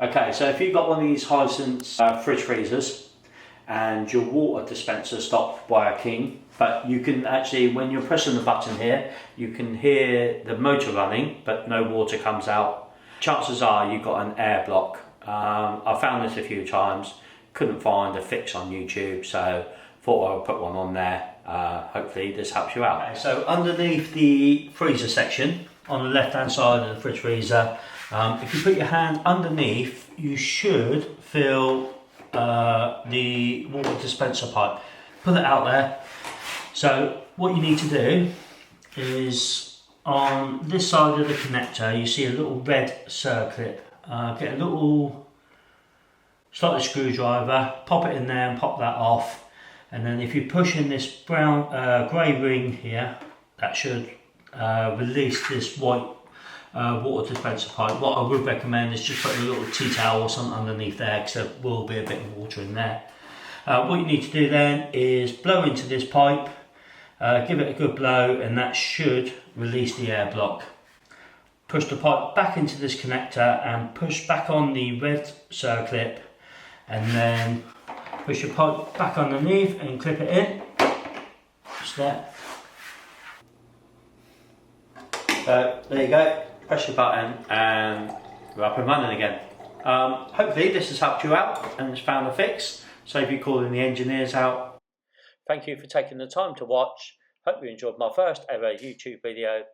Okay, so if you've got one of these Hisense fridge freezers and your water dispenser stopped working, but you can actually, when you're pressing the button here, you can hear the motor running, but no water comes out. Chances are you've got an air block. I found this a few times, couldn't find a fix on YouTube, so thought I would put one on there. Hopefully this helps you out. Okay, so underneath the freezer section, on the left hand side of the fridge freezer, if you put your hand underneath, you should feel the water dispenser pipe. Put it out there. So what you need to do is, on this side of the connector, you see a little red circlip. Get a little slightly screwdriver, pop it in there and pop that off. And then if you push in this brown grey ring here, that should release this white water dispenser pipe. What I would recommend is just putting a little tea towel or something underneath there, because there will be a bit of water in there. What you need to do then is blow into this pipe, give it a good blow, and that should release the air block. Push the pipe back into this connector and push back on the red circlip, and then push your pipe back underneath and clip it in. Just there. So there you go. Press your button and you're up and running again. Hopefully this has helped you out and it's found a fix. Save you calling the engineers out. Thank you for taking the time to watch. Hope you enjoyed my first ever YouTube video.